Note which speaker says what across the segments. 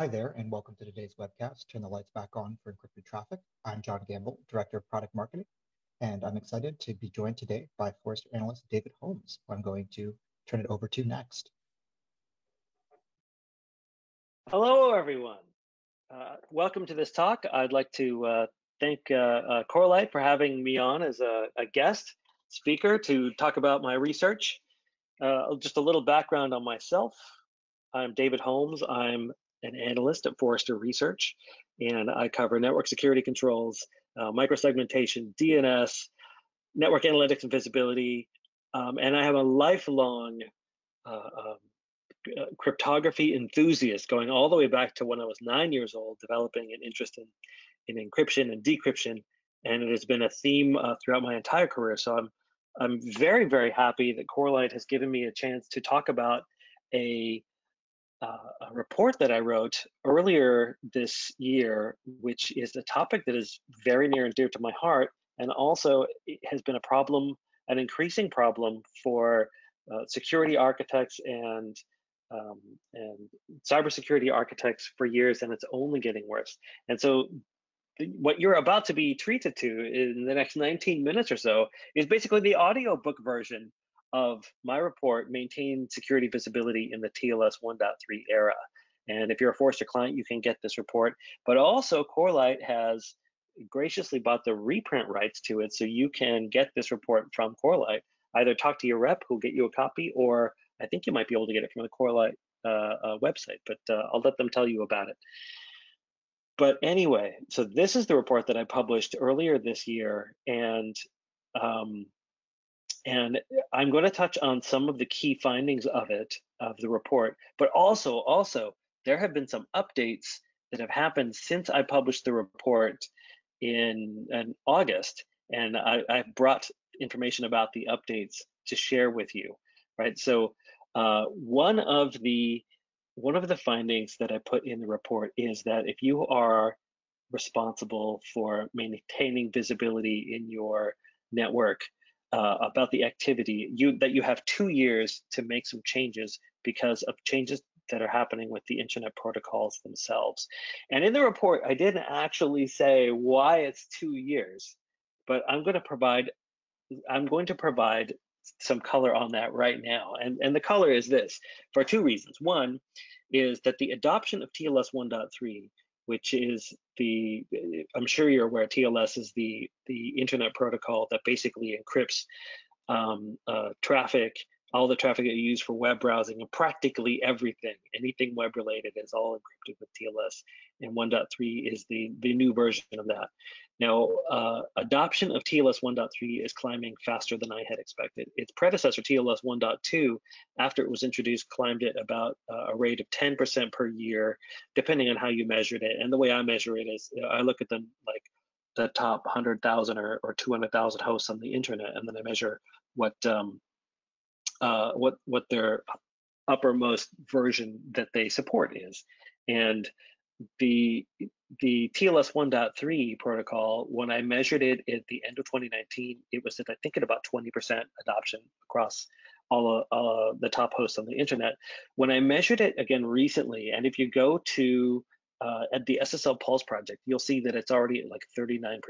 Speaker 1: Hi there, and welcome to today's webcast, Turn the Lights Back On for Encrypted Traffic. I'm John Gamble, Director of Product Marketing, and I'm excited to be joined today by Forrester Analyst David Holmes, who I'm going to turn it over to next.
Speaker 2: Hello, everyone. Welcome to this talk. I'd like to thank Corelight for having me on as a guest speaker to talk about my research. Just a little background on myself. I'm David Holmes. I'm an analyst at Forrester Research, and I cover network security controls, microsegmentation, DNS, network analytics and visibility, and I have a lifelong cryptography enthusiast going all the way back to when I was 9 years old, developing an interest in encryption and decryption, and it has been a theme throughout my entire career. So I'm very, very happy that Corelight has given me a chance to talk about a report that I wrote earlier this year, which is a topic that is very near and dear to my heart, and also it has been a problem, an increasing problem for security architects and cybersecurity architects for years, and it's only getting worse. And so what you're about to be treated to in the next 19 minutes or so is basically the audiobook version of my report, Maintain Security Visibility in the TLS 1.3 era. And if you're a Forrester client, you can get this report. But also, Corelight has graciously bought the reprint rights to it, so you can get this report from Corelight. Either talk to your rep who'll get you a copy, or I think you might be able to get it from the Corelight website, but I'll let them tell you about it. But anyway, so this is the report that I published earlier this year, and I'm going to touch on some of the key findings of the report, but also there have been some updates that have happened since I published the report in August, and I've brought information about the updates to share with you, right? So one of the findings that I put in the report is that if you are responsible for maintaining visibility in your network about the activity, that you have 2 years to make some changes because of changes that are happening with the internet protocols themselves. And in the report, I didn't actually say why it's 2 years, but I'm going to provide some color on that right now. And the color is this, for two reasons. One is that the adoption of TLS 1.3, which is I'm sure you're aware, TLS is the internet protocol that basically encrypts traffic, all the traffic that you use for web browsing, and practically anything web related is all encrypted with TLS, and 1.3 is the new version of that. Now, adoption of TLS 1.3 is climbing faster than I had expected. Its predecessor, TLS 1.2, after it was introduced, climbed at about a rate of 10% per year, depending on how you measured it. And the way I measure it is I look at them like the top 100,000 or 200,000 hosts on the internet, and then I measure what their uppermost version that they support is. And the TLS 1.3 protocol, when I measured it at the end of 2019, it was I think at about 20% adoption across all the top hosts on the internet. When I measured it again recently, and if you go to at the SSL Pulse project, you'll see that it's already at like 39%.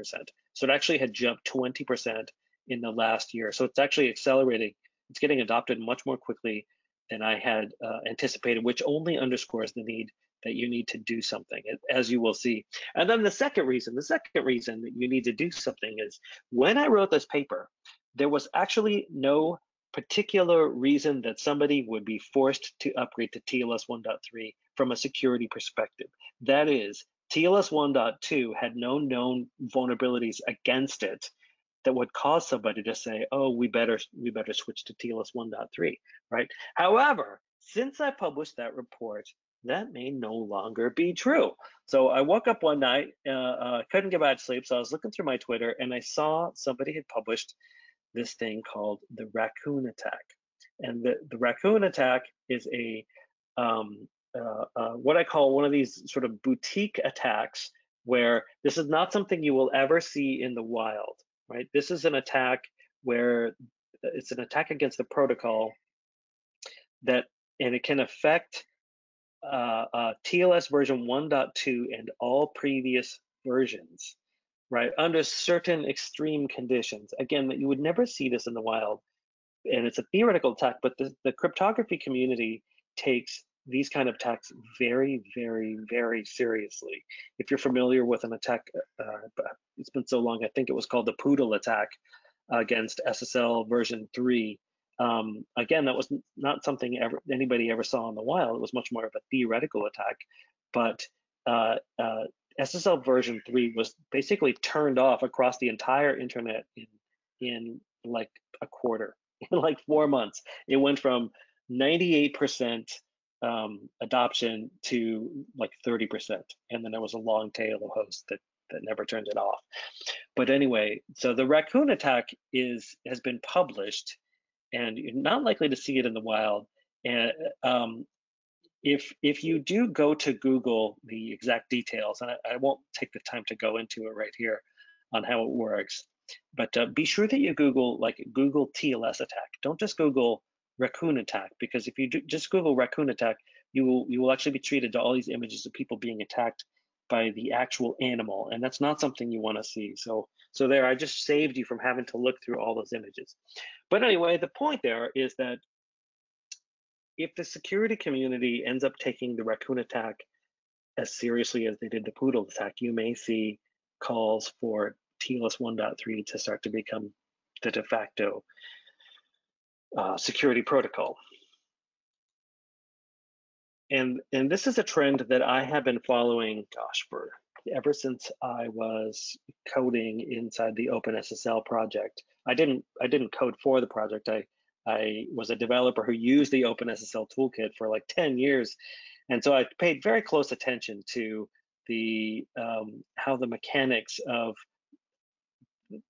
Speaker 2: So it actually had jumped 20% in the last year. So it's actually accelerating. It's getting adopted much more quickly than I had anticipated, which only underscores the need that you need to do something, as you will see. And then the second reason that you need to do something is when I wrote this paper, there was actually no particular reason that somebody would be forced to upgrade to TLS 1.3 from a security perspective. That is, TLS 1.2 had no known vulnerabilities against it that would cause somebody to say, oh, we better switch to TLS 1.3, right? However, since I published that report, that may no longer be true. So I woke up one night, couldn't get back to sleep, so I was looking through my Twitter, and I saw somebody had published this thing called the Raccoon attack. And the Raccoon attack is what I call one of these sort of boutique attacks, where this is not something you will ever see in the wild, right? This is an attack where it's an attack against the protocol and it can affect TLS version 1.2 and all previous versions, right, under certain extreme conditions. Again, that you would never see this in the wild, and it's a theoretical attack, but the cryptography community takes these kind of attacks very, very, very seriously. If you're familiar with an attack, it's been so long, I think it was called the Poodle attack against SSL version 3. Again, that was not something anybody ever saw in the wild. It was much more of a theoretical attack, but SSL version 3 was basically turned off across the entire internet in like a quarter, in like 4 months. It went from 98% adoption to like 30%, and then there was a long tail of hosts that never turned it off. But anyway, so the Raccoon attack has been published, and you're not likely to see it in the wild. And if you do go to Google the exact details, and I won't take the time to go into it right here on how it works, but be sure that you Google TLS attack. Don't just Google Raccoon attack, because if you just Google Raccoon attack, you will actually be treated to all these images of people being attacked by the actual animal, and that's not something you want to see. So there, I just saved you from having to look through all those images. But anyway, the point there is that if the security community ends up taking the Raccoon attack as seriously as they did the Poodle attack, you may see calls for TLS 1.3 to start to become the de facto security protocol. And this is a trend that I have been following, gosh, for ever since I was coding inside the OpenSSL project. I didn't code for the project. I was a developer who used the OpenSSL toolkit for like 10 years. And so I paid very close attention to the how the mechanics of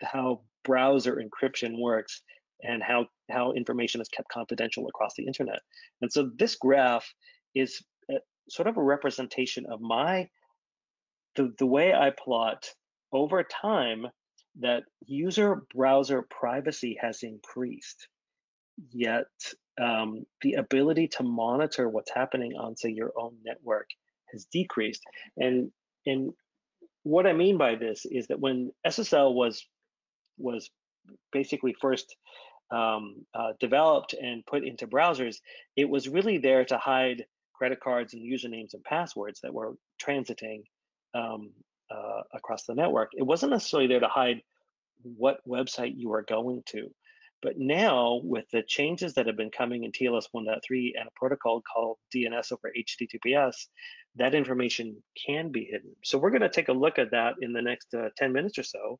Speaker 2: how browser encryption works and how information is kept confidential across the internet. And so this graph is sort of a representation of the way I plot over time that user browser privacy has increased, yet the ability to monitor what's happening on, say, your own network has decreased. And what I mean by this is that when SSL was basically first developed and put into browsers, it was really there to hide credit cards and usernames and passwords that were transiting across the network. It wasn't necessarily there to hide what website you are going to. But now, with the changes that have been coming in TLS 1.3 and a protocol called DNS-over-HTTPs, that information can be hidden. So we're going to take a look at that in the next 10 minutes or so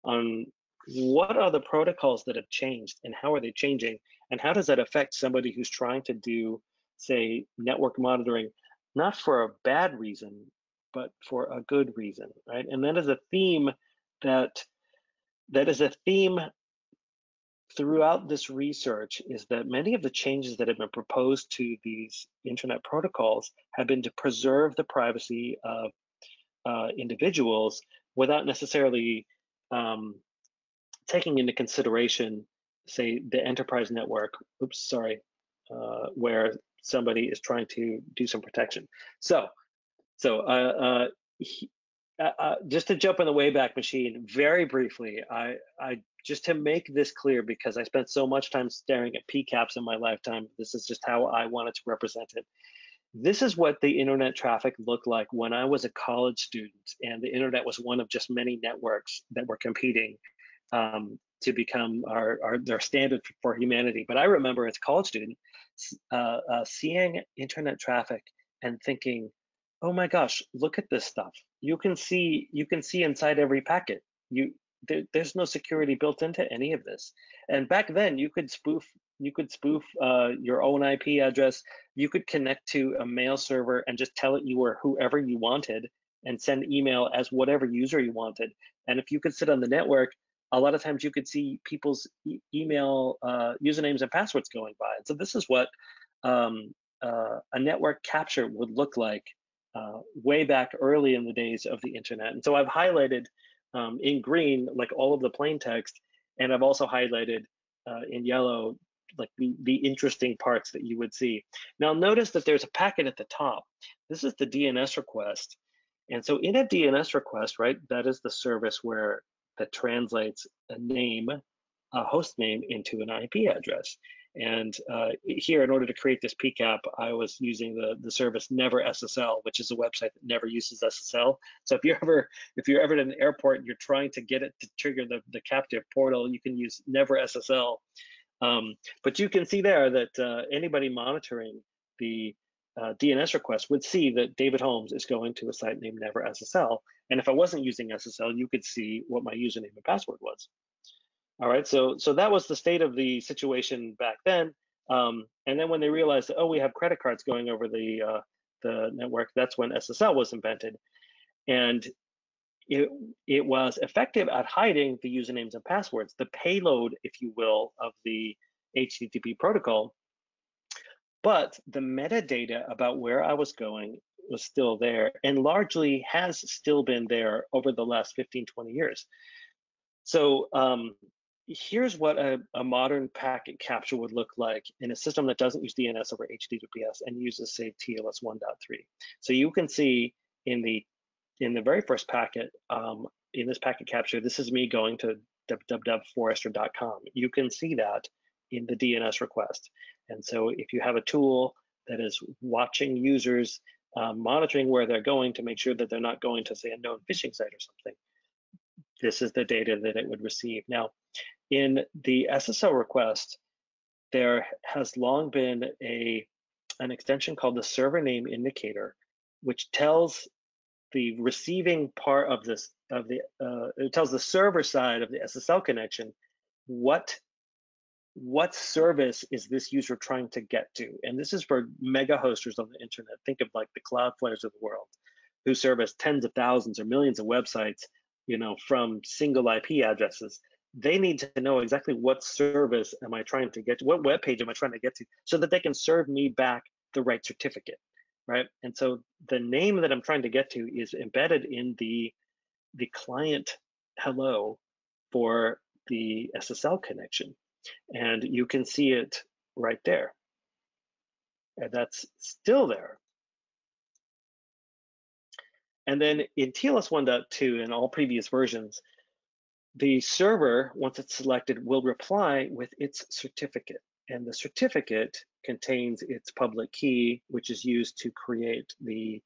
Speaker 2: on what are the protocols that have changed and how are they changing, and how does that affect somebody who's trying to do, say, network monitoring, not for a bad reason, but for a good reason, right? And that is a theme throughout this research, is that many of the changes that have been proposed to these internet protocols have been to preserve the privacy of individuals without necessarily taking into consideration, say, the enterprise network, where somebody is trying to do some protection. So just to jump in the Wayback Machine very briefly, I just to make this clear, because I spent so much time staring at PCAPs in my lifetime, this is just how I wanted to represent it. This is what the internet traffic looked like when I was a college student, and the internet was one of just many networks that were competing to become their standard for humanity. But I remember as a college student seeing internet traffic and thinking, oh my gosh, look at this stuff. You can see inside every packet. There's no security built into any of this. And back then, you could spoof your own IP address. You could connect to a mail server and just tell it you were whoever you wanted and send email as whatever user you wanted. And if you could sit on the network, a lot of times you could see people's email usernames and passwords going by. And so this is what a network capture would look like way back early in the days of the internet. And so I've highlighted in green like all of the plain text, and I've also highlighted in yellow the interesting parts that you would see. Now notice that there's a packet at the top. This is the DNS request. And so in a DNS request, right, that is the service that translates a name, a host name, into an IP address. And here, in order to create this PCAP, I was using the service Never SSL, which is a website that never uses SSL. So if you're ever at an airport and you're trying to get it to trigger the captive portal, you can use Never SSL. But you can see there that anybody monitoring the DNS request would see that David Holmes is going to a site named Never SSL. And if I wasn't using SSL, you could see what my username and password was. All right, so that was the state of the situation back then. And then when they realized that, oh, we have credit cards going over the network, that's when SSL was invented. And it was effective at hiding the usernames and passwords, the payload, if you will, of the HTTP protocol. But the metadata about where I was going was still there, and largely has still been there over the last 15, 20 years. So here's what a modern packet capture would look like in a system that doesn't use DNS over HTTPS and uses, say, TLS 1.3. So you can see in the very first packet, in this packet capture, this is me going to www.forrester.com. You can see that in the DNS request. And so if you have a tool that is watching users, monitoring where they're going to make sure that they're not going to, say, a known phishing site or something, this is the data that it would receive. Now, in the SSL request, there has long been an extension called the server name indicator, which tells the receiving part of this, it tells the server side of the SSL connection what service is this user trying to get to. And this is for mega hosters on the internet. Think of like the Cloudflares of the world, who service tens of thousands or millions of websites, from single IP addresses. They need to know exactly what service am I trying to get to, what web page am I trying to get to, so that they can serve me back the right certificate, right? And so the name that I'm trying to get to is embedded in the client hello for the SSL connection. And you can see it right there. And that's still there. And then in TLS 1.2 and all previous versions, the server, once it's selected, will reply with its certificate. And the certificate contains its public key, which is used to create the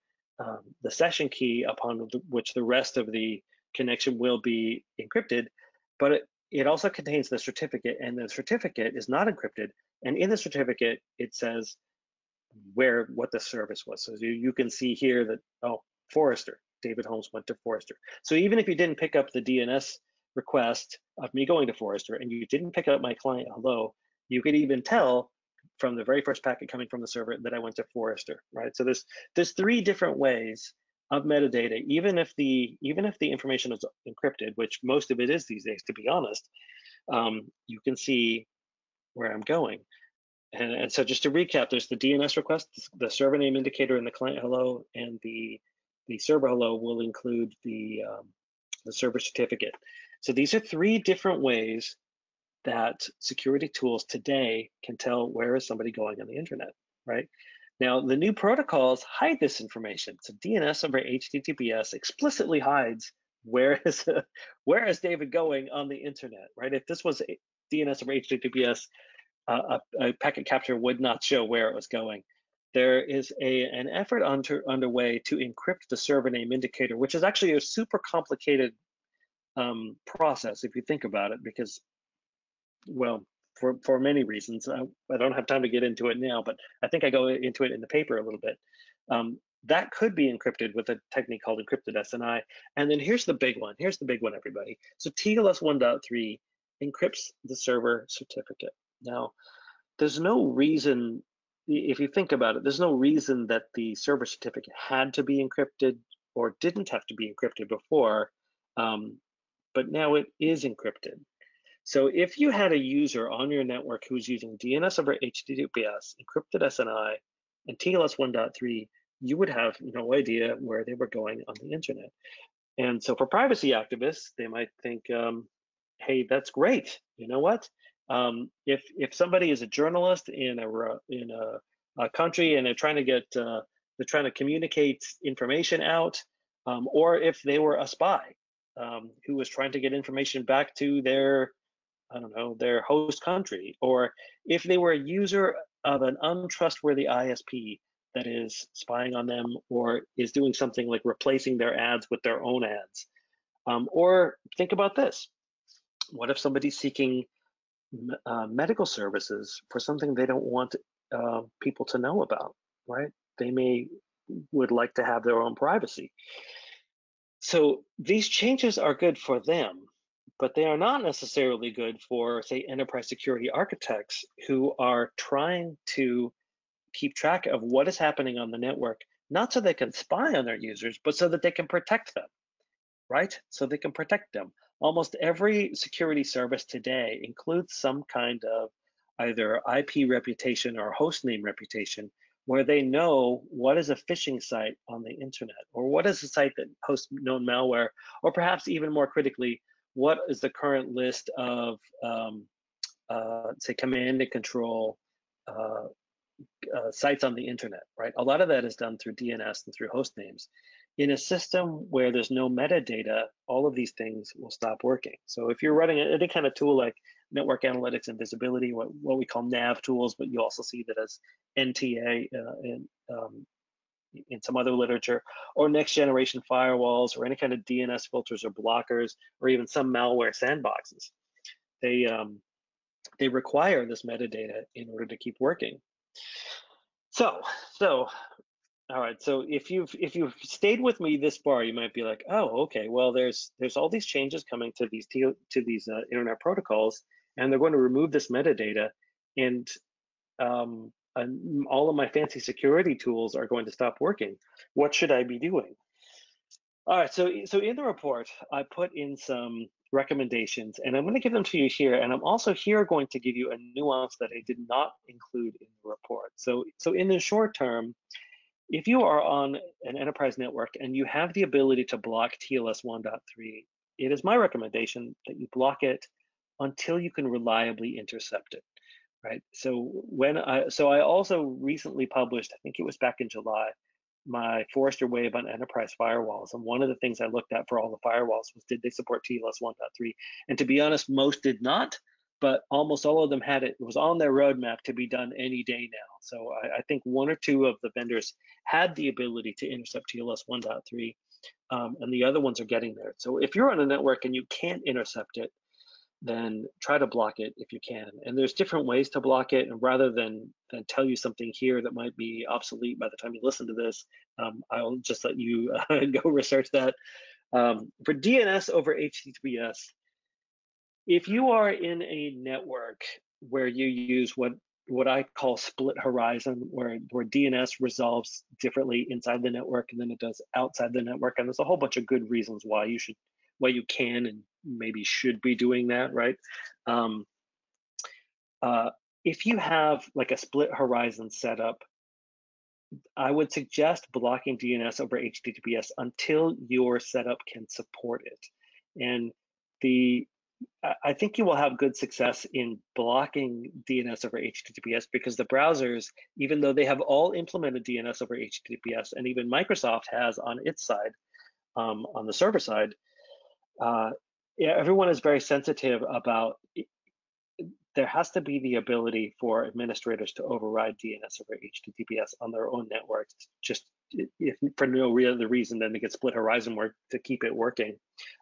Speaker 2: session key upon which the rest of the connection will be encrypted. But it also contains the certificate, and the certificate is not encrypted. And in the certificate, it says what the service was. So you can see here that, oh, Forrester, David Holmes went to Forrester. So even if you didn't pick up the DNS request of me going to Forrester and you didn't pick up my client hello, you could even tell from the very first packet coming from the server that I went to Forrester, right? So there's three different ways of metadata, even if the information is encrypted, which most of it is these days, to be honest. You can see where I'm going. And so just to recap, there's the DNS request, the server name indicator, and the client hello, and the server hello will include the server certificate. So these are three different ways that security tools today can tell where is somebody going on the internet, right? Now, the new protocols hide this information. So DNS over HTTPS explicitly hides where is David going on the internet, right? If this was DNS over HTTPS, a packet capture would not show where it was going. There is an effort underway to encrypt the server name indicator, which is actually a super complicated process if you think about it, because, well, for many reasons. I don't have time to get into it now, but I think I go into it in the paper a little bit. That could be encrypted with a technique called encrypted SNI. And then here's the big one. Here's the big one, everybody. So TLS 1.3 encrypts the server certificate. Now, there's no reason, if you think about it, there's no reason that the server certificate had to be encrypted or didn't have to be encrypted before, but now it is encrypted. So if you had a user on your network who's using DNS over HTTPS, encrypted SNI, and TLS 1.3, you would have no idea where they were going on the internet. And so for privacy activists, they might think, hey, that's great. You know what? If somebody is a journalist in a country and they're trying to communicate information out, or if they were a spy who was trying to get information back to their, I don't know, their host country, or if they were a user of an untrustworthy ISP that is spying on them or is doing something like replacing their ads with their own ads. Or think about this. What if somebody's seeking medical services for something they don't want people to know about, right? They would like to have their own privacy. So these changes are good for them, but they are not necessarily good for, say, enterprise security architects who are trying to keep track of what is happening on the network, not so they can spy on their users, but so that they can protect them, right? So they can protect them. Almost every security service today includes some kind of either IP reputation or host name reputation, where they know what is a phishing site on the internet, or what is a site that hosts known malware, or perhaps even more critically, what is the current list of, say, command and control sites on the internet, right? A lot of that is done through DNS and through host names. In a system where there's no metadata, all of these things will stop working. So if you're running any kind of tool like network analytics and visibility, what we call nav tools, but you also see that as NTA in some other literature, or next generation firewalls, or any kind of DNS filters or blockers, or even some malware sandboxes, they require this metadata in order to keep working. So all right, so if you've stayed with me this far, you might be like, oh, okay, well, there's all these changes coming to these internet protocols, and they're going to remove this metadata, and all of my fancy security tools are going to stop working. What should I be doing? All right, so in the report, I put in some recommendations, and I'm going to give them to you here, and I'm also here going to give you a nuance that I did not include in the report. So in the short term, if you are on an enterprise network and you have the ability to block TLS 1.3, it is my recommendation that you block it until you can reliably intercept it, right? So I also recently published, I think it was back in July, my Forrester Wave on enterprise firewalls. And one of the things I looked at for all the firewalls was, did they support TLS 1.3? And to be honest, most did not, but almost all of them had it. It was on their roadmap to be done any day now. So I think one or two of the vendors had the ability to intercept TLS 1.3, and the other ones are getting there. So if you're on a network and you can't intercept it, then try to block it if you can. And there's different ways to block it. And rather than tell you something here that might be obsolete by the time you listen to this, I'll just let you go research that. For DNS over HTTPS, if you are in a network where you use what I call split horizon, where DNS resolves differently inside the network than it does outside the network, and there's a whole bunch of good reasons why you can and maybe should be doing that, right? If you have like a split horizon setup, I would suggest blocking DNS over HTTPS until your setup can support it. And I think you will have good success in blocking DNS over HTTPS, because the browsers, even though they have all implemented DNS over HTTPS, and even Microsoft has on its side, on the server side, everyone is very sensitive about there has to be the ability for administrators to override DNS over HTTPS on their own networks, just for no real other reason than to get split horizon work to keep it working.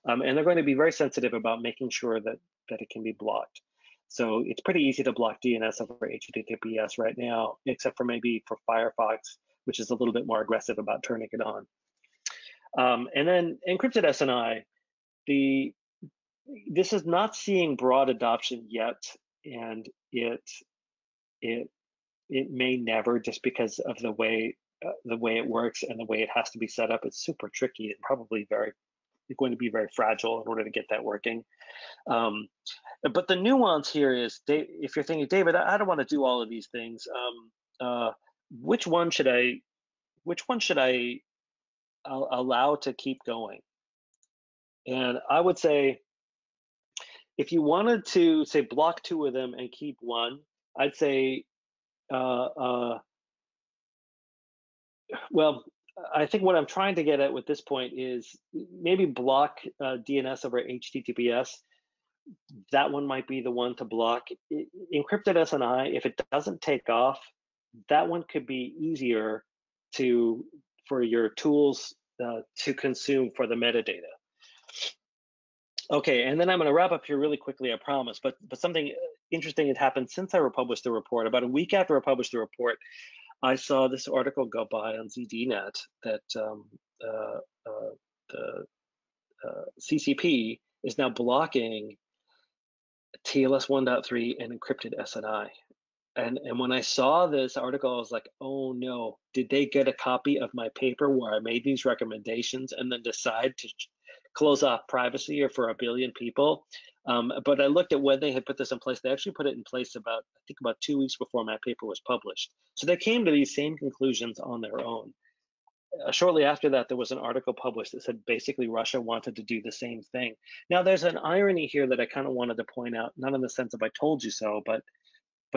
Speaker 2: And they're going to be very sensitive about making sure that it can be blocked. So it's pretty easy to block DNS over HTTPS right now, except for maybe for Firefox, which is a little bit more aggressive about turning it on. And then encrypted SNI, this is not seeing broad adoption yet, and it may never, just because of the way it works and the way it has to be set up. It's super tricky and probably going to be very fragile in order to get that working. But the nuance here is, if you're thinking, David, I don't want to do all of these things, which one should I allow to keep going? And I would say, if you wanted to say block 2 of them and keep 1, I'd say, well, I think what I'm trying to get at with this point is maybe block DNS over HTTPS. That one might be the one to block. Encrypted SNI, if it doesn't take off, that one could be easier for your tools to consume for the metadata. Okay, and then I'm going to wrap up here really quickly, I promise. But something interesting had happened since I republished the report. About a week after I published the report, I saw this article go by on ZDNet that the CCP is now blocking TLS 1.3 and encrypted SNI. And when I saw this article, I was like, oh no, did they get a copy of my paper where I made these recommendations and then decide to close off privacy or for 1 billion people? But I looked at when they had put this in place. They actually put it in place I think about 2 weeks before my paper was published. So they came to these same conclusions on their own. Shortly after that, there was an article published that said basically Russia wanted to do the same thing. Now, there's an irony here that I kind of wanted to point out, not in the sense of I told you so, but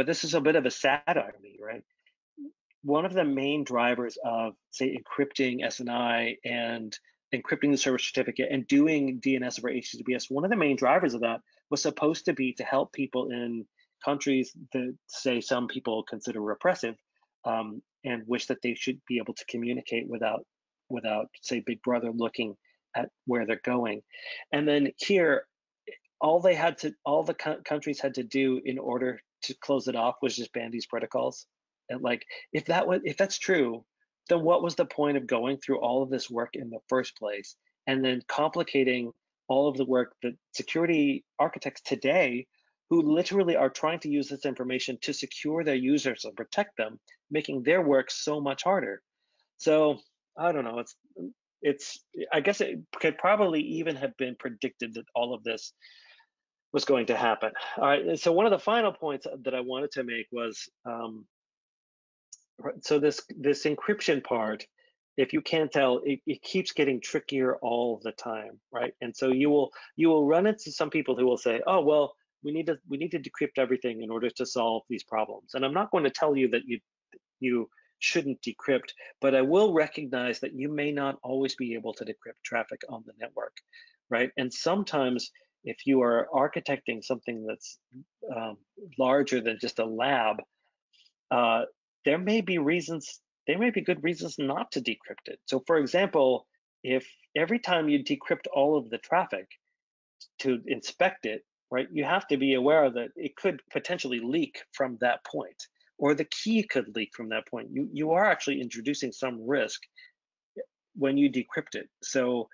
Speaker 2: this is a bit of a sad irony, right? One of the main drivers of, say, encrypting SNI and encrypting the server certificate and doing DNS over HTTPS, one of the main drivers of that was supposed to be to help people in countries that, say, some people consider repressive, and wish that they should be able to communicate without, say, Big Brother looking at where they're going. And then here, all the countries had to do in order to close it off was just ban these protocols. And like, if that's true, then what was the point of going through all of this work in the first place and then complicating all of the work that security architects today, who literally are trying to use this information to secure their users and protect them, making their work so much harder? So I don't know. I guess it could probably even have been predicted that all of this was going to happen. All right, so one of the final points that I wanted to make was, so this encryption part, if you can't tell, it keeps getting trickier all the time, right? And so you will run into some people who will say, oh, well, we need to decrypt everything in order to solve these problems. And I'm not going to tell you that you shouldn't decrypt, but I will recognize that you may not always be able to decrypt traffic on the network, right? And sometimes if you are architecting something that's larger than just a lab, there may be good reasons not to decrypt it. So for example, if every time you decrypt all of the traffic to inspect it, right, you have to be aware that it could potentially leak from that point, or the key could leak from that point. You are actually introducing some risk when you decrypt it. So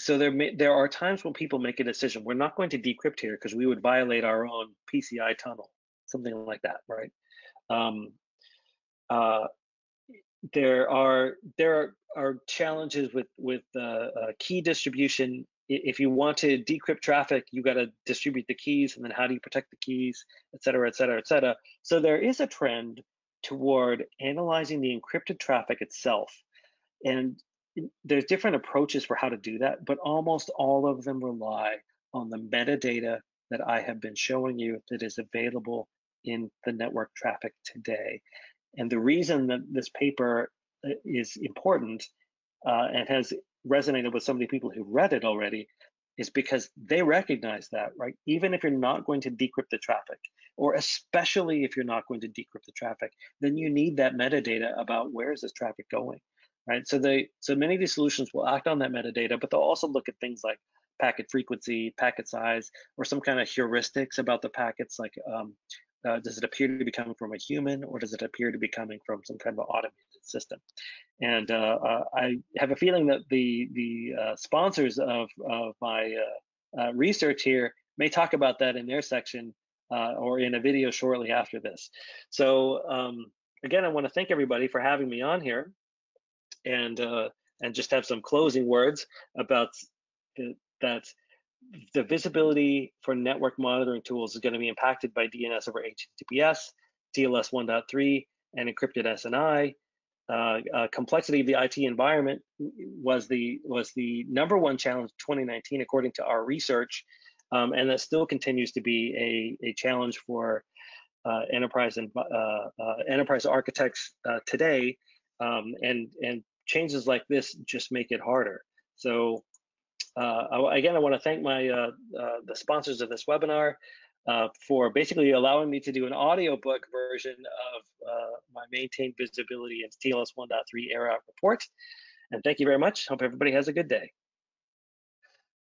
Speaker 2: there are times when people make a decision, we're not going to decrypt here because we would violate our own PCI tunnel, something like that, right? There are challenges with key distribution. If you want to decrypt traffic, you got to distribute the keys, and then how do you protect the keys, et cetera, et cetera, et cetera. So there is a trend toward analyzing the encrypted traffic itself, and there's different approaches for how to do that, but almost all of them rely on the metadata that I have been showing you that is available in the network traffic today. And the reason that this paper is important and has resonated with so many people who read it already is because they recognize that, right? Even if you're not going to decrypt the traffic, or especially if you're not going to decrypt the traffic, then you need that metadata about where is this traffic going, right? So many of these solutions will act on that metadata, but they'll also look at things like packet frequency, packet size, or some kind of heuristics about the packets, like does it appear to be coming from a human, or does it appear to be coming from some kind of automated system? And I have a feeling that the sponsors of my research here may talk about that in their section or in a video shortly after this. So again, I want to thank everybody for having me on here, and just have some closing words about that. The visibility for network monitoring tools is going to be impacted by DNS over HTTPS, TLS 1.3, and encrypted SNI. complexity of the IT environment was the #1 challenge 2019 according to our research, and that still continues to be a challenge for enterprise architects today, and changes like this just make it harder. So again, I want to thank the sponsors of this webinar for basically allowing me to do an audiobook version of my maintained visibility and TLS 1.3 era report. And thank you very much. Hope everybody has a good day.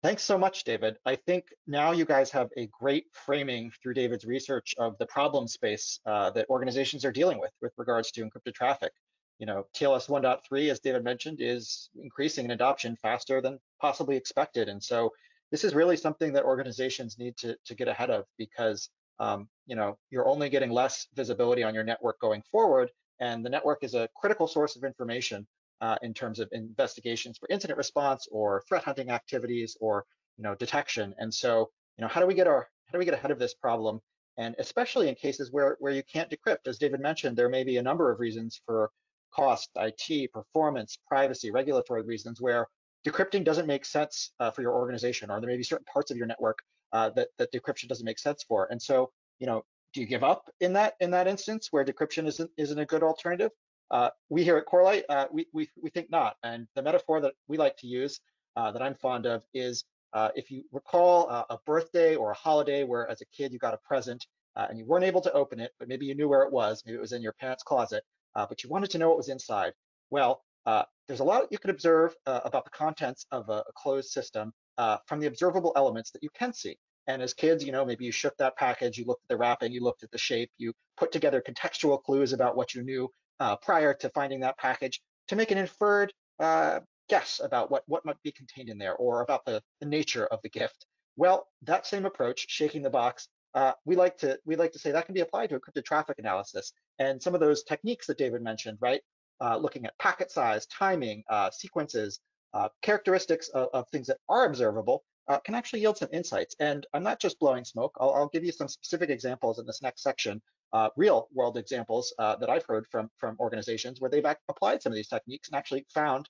Speaker 1: Thanks so much, David. I think now you guys have a great framing through David's research of the problem space that organizations are dealing with regards to encrypted traffic. You know, TLS 1.3, as David mentioned, is increasing in adoption faster than possibly expected. And so this is really something that organizations need to get ahead of, because you know, you're only getting less visibility on your network going forward, and the network is a critical source of information in terms of investigations for incident response or threat hunting activities or, you know, detection. And so, you know, how do we get ahead of this problem? And especially in cases where you can't decrypt, as David mentioned, there may be a number of reasons for cost, IT, performance, privacy, regulatory reasons where decrypting doesn't make sense for your organization, or there may be certain parts of your network that decryption doesn't make sense for. And so, you know, do you give up in that instance where decryption isn't a good alternative? We here at Corelight, we think not. And the metaphor that we like to use, that I'm fond of, is if you recall a birthday or a holiday where as a kid you got a present and you weren't able to open it, but maybe you knew where it was, maybe it was in your parents' closet, but you wanted to know what was inside. Well, there's a lot you could observe about the contents of a closed system from the observable elements that you can see. And as kids, you know, maybe you shook that package, you looked at the wrapping, you looked at the shape, you put together contextual clues about what you knew prior to finding that package to make an inferred guess about what might be contained in there, or about the nature of the gift. Well, that same approach, shaking the box, we like to say that can be applied to encrypted traffic analysis. And some of those techniques that David mentioned, right? Looking at packet size, timing, sequences, characteristics of things that are observable can actually yield some insights. And I'm not just blowing smoke. I'll give you some specific examples in this next section, real world examples that I've heard from organizations where they've applied some of these techniques and actually found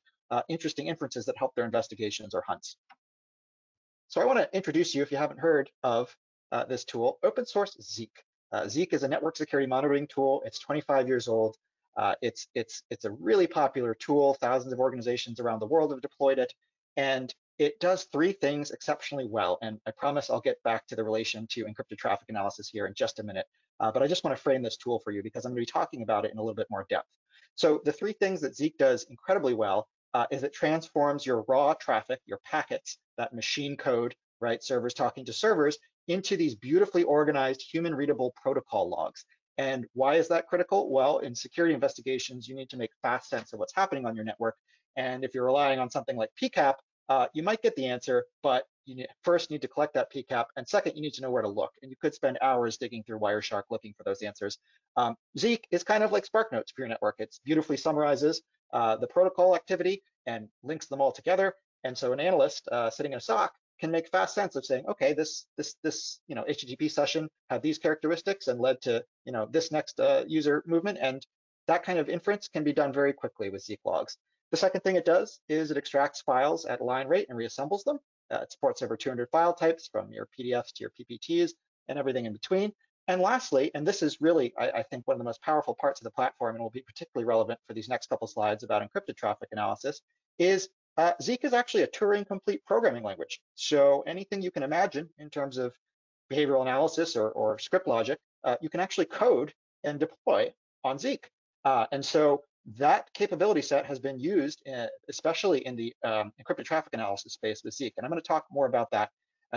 Speaker 1: interesting inferences that help their investigations or hunts. So I want to introduce you, if you haven't heard of this tool, open source Zeke. Zeke is a network security monitoring tool. It's 25 years old. It's a really popular tool. Thousands of organizations around the world have deployed it, and it does three things exceptionally well. And I promise I'll get back to the relation to encrypted traffic analysis here in just a minute. But I just want to frame this tool for you because I'm going to be talking about it in a little bit more depth. So the three things that Zeke does incredibly well is it transforms your raw traffic, your packets, that machine code, right, servers talking to servers, into these beautifully organized human readable protocol logs. And why is that critical? Well, in security investigations, you need to make fast sense of what's happening on your network. And if you're relying on something like PCAP, you might get the answer, but you first need to collect that PCAP, and second, you need to know where to look. And you could spend hours digging through Wireshark looking for those answers. Zeke is kind of like SparkNotes for your network. It beautifully summarizes the protocol activity and links them all together. And so an analyst sitting in a SOC can make fast sense of saying, okay, this HTTP session had these characteristics and led to this next user movement, and that kind of inference can be done very quickly with Zeke logs. The second thing it does is it extracts files at line rate and reassembles them. It supports over 200 file types, from your PDFs to your PPTs and everything in between. And lastly, and this is really, I think, one of the most powerful parts of the platform, and will be particularly relevant for these next couple slides about encrypted traffic analysis, is Zeke is actually a Turing-complete programming language. So anything you can imagine in terms of behavioral analysis or script logic, you can actually code and deploy on Zeke. And so that capability set has been used, especially in the encrypted traffic analysis space with Zeke. And I'm going to talk more about that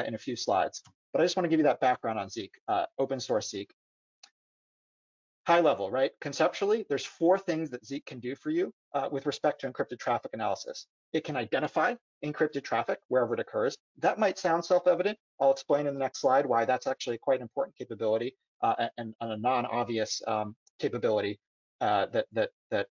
Speaker 1: in a few slides. But I just want to give you that background on Zeke, open source Zeke. High level, right? Conceptually, there's four things that Zeke can do for you with respect to encrypted traffic analysis. It can identify encrypted traffic wherever it occurs. That might sound self-evident. I'll explain in the next slide why that's actually quite an important capability and a non-obvious capability that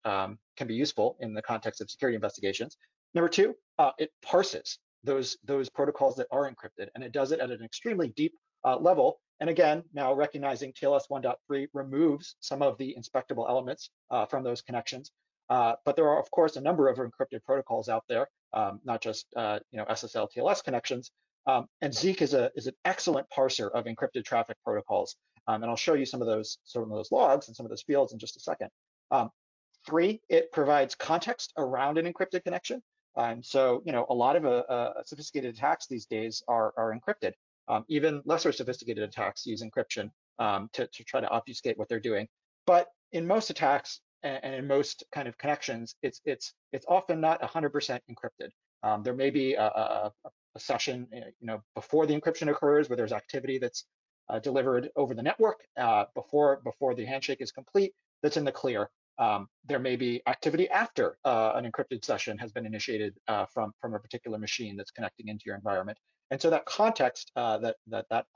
Speaker 1: can be useful in the context of security investigations. Number two, it parses those protocols that are encrypted, and it does it at an extremely deep level. And again, now recognizing TLS 1.3 removes some of the inspectable elements from those connections. But there are, of course, a number of encrypted protocols out there, not just SSL TLS connections. And Zeek is an excellent parser of encrypted traffic protocols. And I'll show you some of those logs and some of those fields in just a second. 3, it provides context around an encrypted connection. So, a lot of sophisticated attacks these days are encrypted. Even lesser sophisticated attacks use encryption to try to obfuscate what they're doing. But in most attacks and in most kind of connections, it's often not 100% encrypted. There may be a session, before the encryption occurs, where there's activity that's delivered over the network before the handshake is complete, that's in the clear. There may be activity after an encrypted session has been initiated from a particular machine that's connecting into your environment. And so that context, that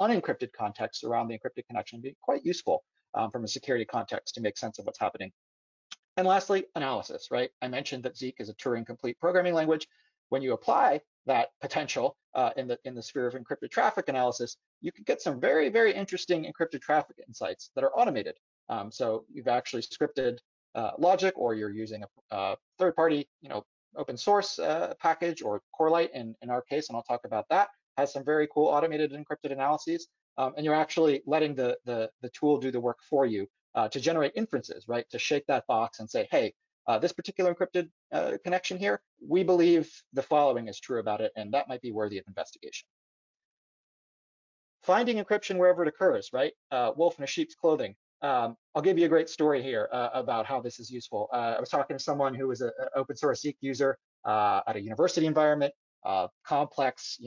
Speaker 1: unencrypted context around the encrypted connection, be quite useful from a security context to make sense of what's happening. And lastly, analysis, right? I mentioned that Zeek is a Turing-complete programming language. When you apply that potential in the sphere of encrypted traffic analysis, you can get some very, very interesting encrypted traffic insights that are automated. So you've actually scripted logic, or you're using a third-party, open source package, or Corelight in our case, and I'll talk about that, has some very cool automated encrypted analyses, and you're actually letting the tool do the work for you to generate inferences, right? To shake that box and say, hey, this particular encrypted connection here, we believe the following is true about it, and that might be worthy of investigation. Finding encryption wherever it occurs, right? Wolf in a sheep's clothing. I'll give you a great story here about how this is useful. I was talking to someone who was an open source Zeek user at a university environment, complex,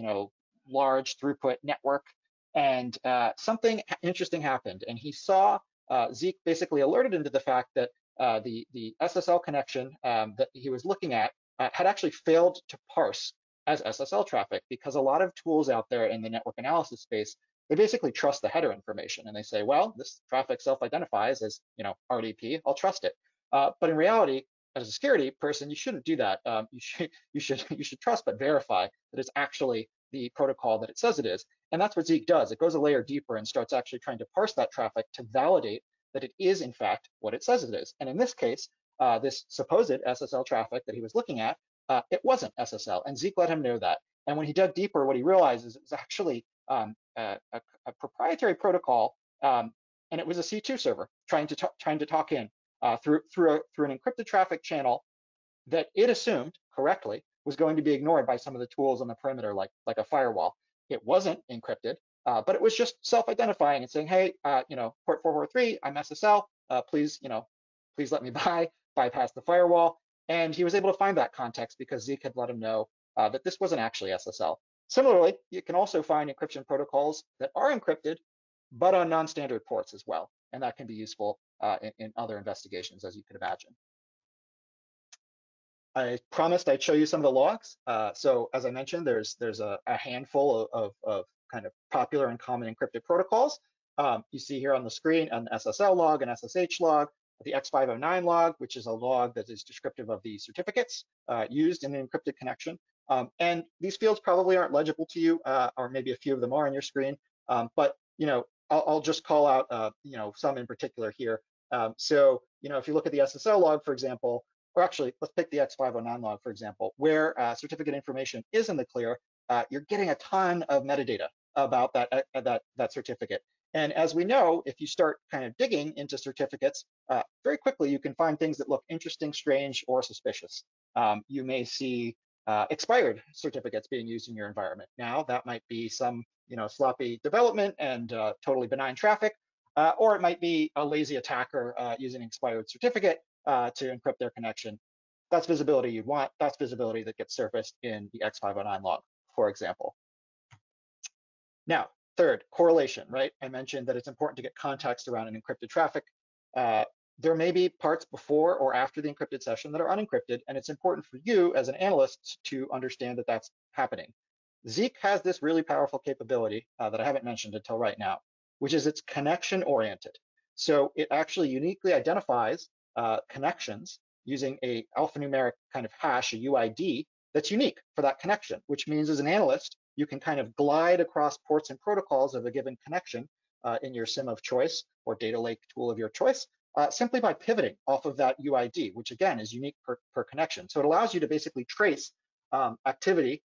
Speaker 1: large throughput network, and something interesting happened. And he saw Zeek basically alerted him to the fact that the SSL connection that he was looking at had actually failed to parse as SSL traffic, because a lot of tools out there in the network analysis space, they basically trust the header information, and they say, well, this traffic self-identifies as RDP, I'll trust it. But in reality, as a security person, you shouldn't do that. You should trust but verify that it's actually the protocol that it says it is. And that's what Zeek does. It goes a layer deeper and starts actually trying to parse that traffic to validate that it is in fact what it says it is. And in this case, this supposed SSL traffic that he was looking at, it wasn't SSL, and Zeek let him know that. And when he dug deeper, what he realized is it was actually a proprietary protocol, and it was a C2 server trying to talk in through an encrypted traffic channel that it assumed correctly was going to be ignored by some of the tools on the perimeter, like a firewall. It wasn't encrypted, but it was just self-identifying and saying, hey, port 443, I'm SSL. Please let me bypass the firewall. And he was able to find that context because Zeek had let him know that this wasn't actually SSL. Similarly, you can also find encryption protocols that are encrypted, but on non-standard ports as well. And that can be useful in other investigations, as you could imagine. I promised I'd show you some of the logs. So as I mentioned, there's a handful of kind of popular and common encrypted protocols. You see here on the screen an SSL log, an SSH log, the X509 log, which is a log that is descriptive of the certificates used in an encrypted connection. And these fields probably aren't legible to you, or maybe a few of them are on your screen. But I'll just call out some in particular here. So if you look at the SSL log, for example, or actually let's pick the X509 log, for example, where certificate information is in the clear, you're getting a ton of metadata about that certificate. And as we know, if you start kind of digging into certificates, very quickly you can find things that look interesting, strange, or suspicious. You may see expired certificates being used in your environment. Now that might be some sloppy development and totally benign traffic, or it might be a lazy attacker using an expired certificate to encrypt their connection. That's visibility you want. That's visibility that gets surfaced in the X509 log, for example. Now, third, correlation, right? I mentioned that it's important to get context around an encrypted traffic. There may be parts before or after the encrypted session that are unencrypted, and it's important for you as an analyst to understand that that's happening. Zeek has this really powerful capability that I haven't mentioned until right now, which is it's connection oriented. So it actually uniquely identifies connections using a alphanumeric kind of hash, a UID, that's unique for that connection, which means as an analyst, you can kind of glide across ports and protocols of a given connection in your SIM of choice or data lake tool of your choice simply by pivoting off of that UID, which again is unique per connection. So it allows you to basically trace activity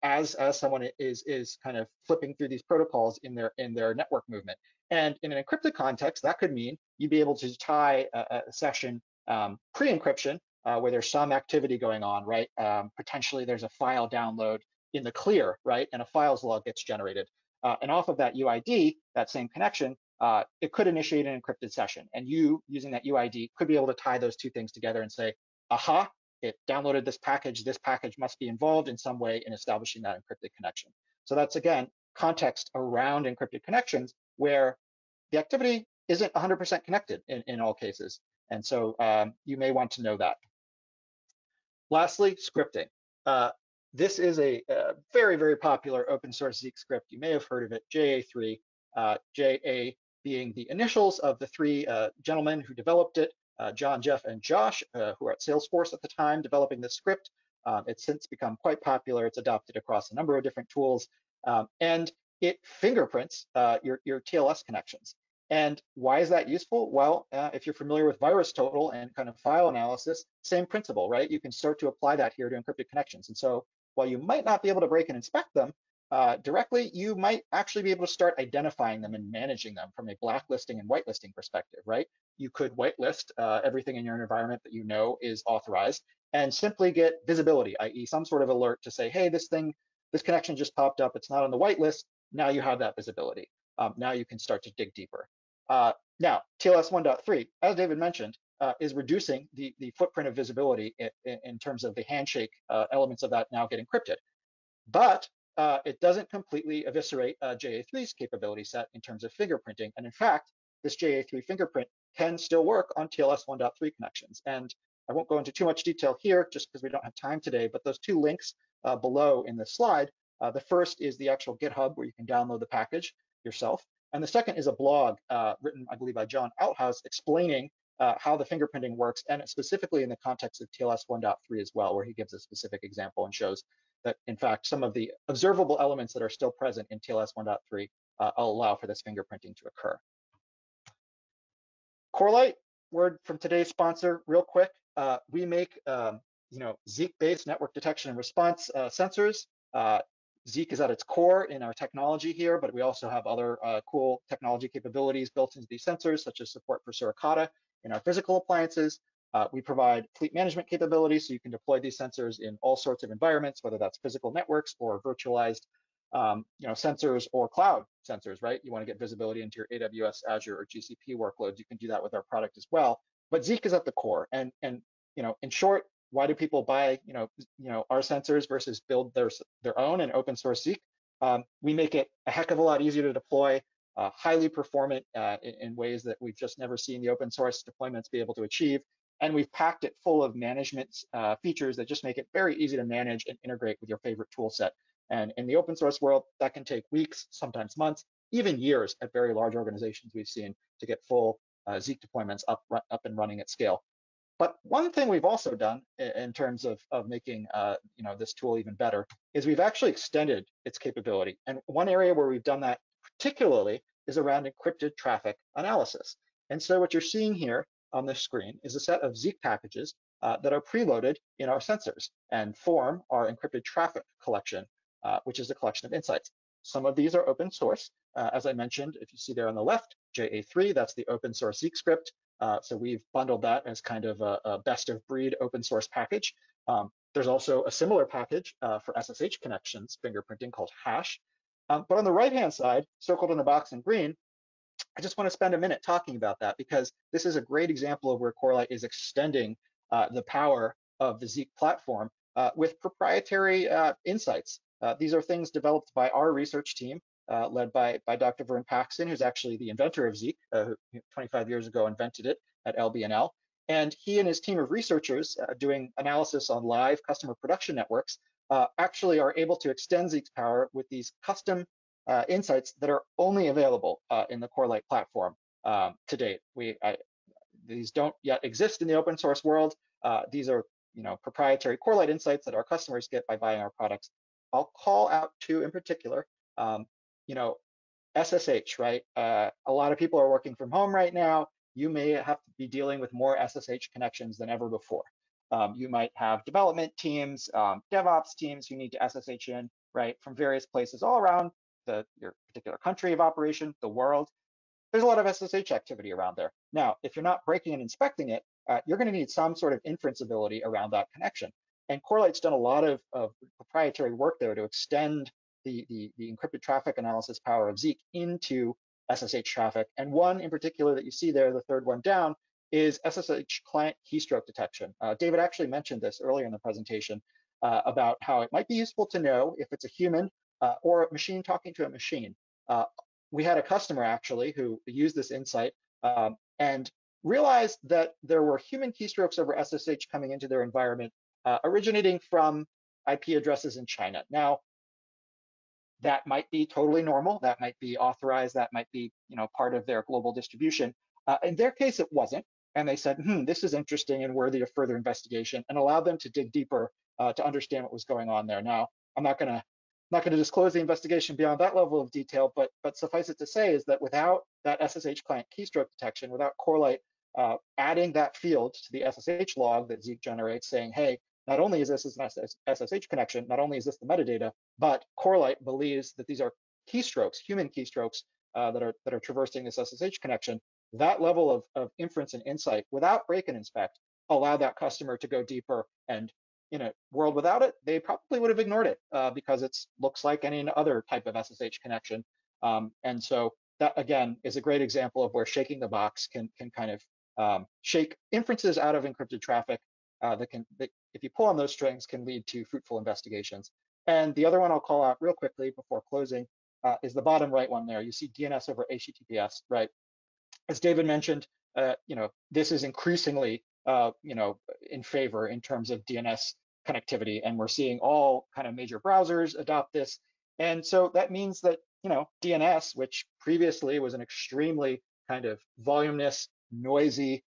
Speaker 1: as someone is kind of flipping through these protocols in their network movement. And in an encrypted context, that could mean you'd be able to tie a session pre-encryption where there's some activity going on, right? Potentially there's a file download in the clear, right? And a files log gets generated. And off of that UID, that same connection, it could initiate an encrypted session. And you, using that UID, could be able to tie those two things together and say, aha, it downloaded this package must be involved in some way in establishing that encrypted connection. So that's, again, context around encrypted connections where the activity isn't 100% connected in all cases. And so you may want to know that. Lastly, scripting. This is a very, very popular open source Zeek script. You may have heard of it, JA3, JA being the initials of the three gentlemen who developed it, John, Jeff, and Josh, who are at Salesforce at the time developing this script. It's since become quite popular. It's adopted across a number of different tools, and it fingerprints your TLS connections. And why is that useful? Well, if you're familiar with VirusTotal and kind of file analysis, same principle, right? You can start to apply that here to encrypted connections. And so while you might not be able to break and inspect them directly, you might actually be able to start identifying them and managing them from a blacklisting and whitelisting perspective, right? You could whitelist everything in your environment that you know is authorized and simply get visibility, i.e. some sort of alert to say, hey, this connection just popped up, it's not on the whitelist. Now you have that visibility. Now you can start to dig deeper. Now, TLS 1.3, as David mentioned, is reducing the footprint of visibility in terms of the handshake elements of that now get encrypted. But it doesn't completely eviscerate JA3's capability set in terms of fingerprinting. And in fact, this JA3 fingerprint can still work on TLS 1.3 connections. And I won't go into too much detail here just because we don't have time today, but those two links below in this slide, the first is the actual GitHub where you can download the package yourself. And the second is a blog written, I believe, by John Outhouse explaining how the fingerprinting works, and specifically in the context of TLS 1.3 as well, where he gives a specific example and shows that, in fact, some of the observable elements that are still present in TLS 1.3 allow for this fingerprinting to occur. Corelight, word from today's sponsor, real quick. We make Zeke-based network detection and response sensors. Zeke is at its core in our technology here, but we also have other cool technology capabilities built into these sensors, such as support for Suricata in our physical appliances. We provide fleet management capabilities, so you can deploy these sensors in all sorts of environments, whether that's physical networks or virtualized sensors or cloud sensors, right? You want to get visibility into your AWS, Azure, or GCP workloads. You can do that with our product as well. But Zeke is at the core, and in short, why do people buy our sensors versus build their own and open source Zeke? We make it a heck of a lot easier to deploy, highly performant in ways that we've just never seen the open source deployments be able to achieve. And we've packed it full of management features that just make it very easy to manage and integrate with your favorite tool set. And in the open source world, that can take weeks, sometimes months, even years at very large organizations we've seen to get full Zeke deployments up and running at scale. But one thing we've also done in terms of making this tool even better is we've actually extended its capability. And one area where we've done that particularly is around encrypted traffic analysis. And so what you're seeing here on this screen is a set of Zeke packages that are preloaded in our sensors and form our encrypted traffic collection, which is a collection of insights. Some of these are open source. As I mentioned, if you see there on the left, JA3, that's the open source Zeke script. So we've bundled that as kind of a best of breed open source package. There's also a similar package for SSH connections fingerprinting called Hash. But on the right-hand side, circled in the box in green, I just want to spend a minute talking about that because this is a great example of where Corelight is extending the power of the Zeke platform with proprietary insights. These are things developed by our research team, led by Dr. Vern Paxton, who's actually the inventor of Zeke, who 25 years ago invented it at LBNL. And he and his team of researchers doing analysis on live customer production networks actually are able to extend Zeke's power with these custom insights that are only available in the Corelight platform to date. These don't yet exist in the open source world. These are proprietary Corelight insights that our customers get by buying our products. I'll call out two in particular. SSH, right? A lot of people are working from home right now. you may have to be dealing with more SSH connections than ever before. You might have development teams, DevOps teams who need to SSH in, right, from various places all around your particular country of operation, the world. There's a lot of SSH activity around there. Now, if you're not breaking and inspecting it, you're going to need some sort of inference ability around that connection. And Corelight's done a lot of proprietary work there to extend the encrypted traffic analysis power of Zeek into SSH traffic. And one in particular that you see there, the third one down, is SSH client keystroke detection. David actually mentioned this earlier in the presentation about how it might be useful to know if it's a human or a machine talking to a machine. We had a customer actually who used this insight and realized that there were human keystrokes over SSH coming into their environment originating from IP addresses in China. Now, that might be totally normal. That might be authorized. That might be, part of their global distribution. In their case, it wasn't. And they said, this is interesting and worthy of further investigation, and allowed them to dig deeper to understand what was going on there. Now, I'm not going to disclose the investigation beyond that level of detail, but suffice it to say is that without that SSH client keystroke detection, without Corelight adding that field to the SSH log that Zeek generates saying, hey, not only is this an SSH connection, not only is this the metadata, but Corelight believes that these are keystrokes, human keystrokes that are traversing this SSH connection. That level of inference and insight without break and inspect allow that customer to go deeper. And in a world without it, they probably would have ignored it because it looks like any other type of SSH connection. And so that, again, is a great example of where shaking the box can kind of shake inferences out of encrypted traffic that, if you pull on those strings, can lead to fruitful investigations. And the other one I'll call out real quickly before closing is the bottom right one there. You see DNS over HTTPS, right? As David mentioned, this is increasingly, in favor in terms of DNS connectivity, and we're seeing all kind of major browsers adopt this. And so that means that, DNS, which previously was an extremely kind of voluminous, noisy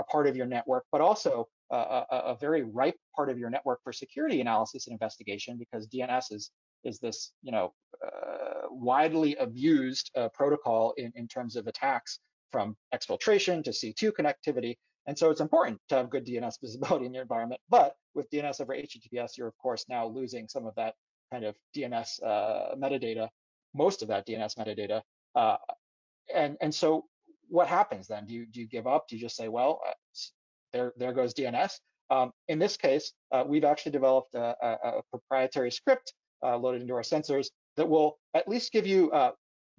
Speaker 1: part of your network, but also a very ripe part of your network for security analysis and investigation, because DNS is this, widely abused protocol in terms of attacks, from exfiltration to C2 connectivity. And so it's important to have good DNS visibility in your environment. But with DNS over HTTPS, you're of course now losing some of that kind of DNS metadata, most of that DNS metadata. And so what happens then? Do you give up? Do you just say, well, there goes DNS? In this case, we've actually developed a proprietary script loaded into our sensors that will at least give you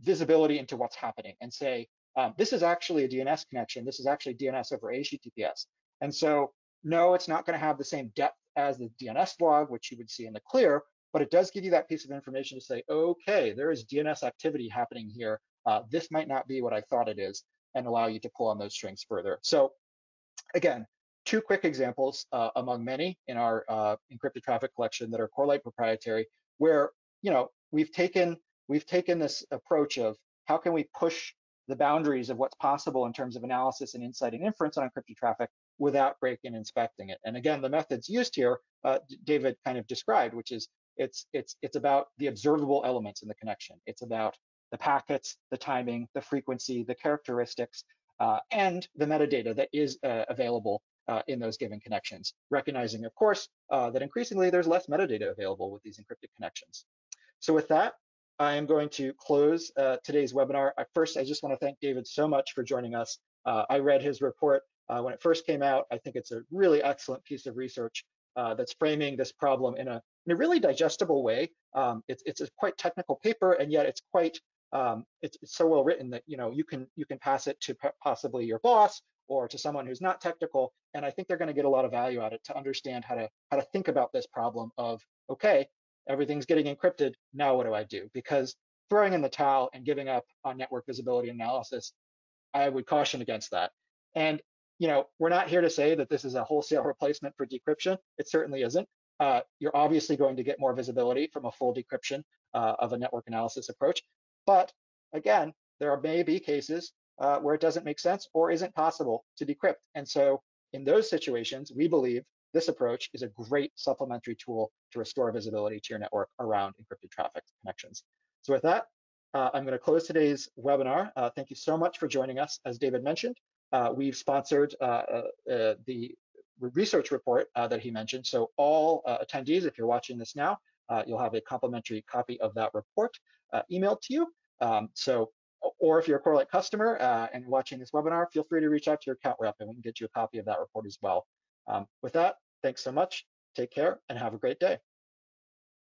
Speaker 1: visibility into what's happening and say, this is actually a DNS connection. This is actually DNS over HTTPS. And so, no, it's not going to have the same depth as the DNS log, which you would see in the clear, but it does give you that piece of information to say, okay, there is DNS activity happening here. This might not be what I thought it is, and allow you to pull on those strings further. So again, two quick examples among many in our encrypted traffic collection that are Corelight proprietary, where we've taken this approach of how can we push the boundaries of what's possible in terms of analysis and insight and inference on encrypted traffic without breaking and inspecting it. And again, the methods used here, David kind of described, which is it's about the observable elements in the connection. It's about the packets, the timing, the frequency, the characteristics, and the metadata that is available in those given connections, recognizing, of course, that increasingly there's less metadata available with these encrypted connections. So with that, I am going to close today's webinar. First, I just want to thank David so much for joining us. I read his report when it first came out. I think it's a really excellent piece of research that's framing this problem in a really digestible way. It's a quite technical paper, and yet it's quite it's so well written that you can pass it to possibly your boss or to someone who's not technical, and I think they're going to get a lot of value out of it to understand how to think about this problem of, okay, everything's getting encrypted, now what do I do? Because throwing in the towel and giving up on network visibility analysis, I would caution against that. And we're not here to say that this is a wholesale replacement for decryption. It certainly isn't. You're obviously going to get more visibility from a full decryption of a network analysis approach. But again, there may be cases where it doesn't make sense or isn't possible to decrypt. And so in those situations, we believe this approach is a great supplementary tool to restore visibility to your network around encrypted traffic connections. So with that, I'm going to close today's webinar. Thank you so much for joining us. As David mentioned, we've sponsored the research report that he mentioned. So all attendees, if you're watching this now, you'll have a complimentary copy of that report emailed to you. Or if you're a Corelight customer and watching this webinar, feel free to reach out to your account rep and we can get you a copy of that report as well. With that, thanks so much. Take care and have a great day.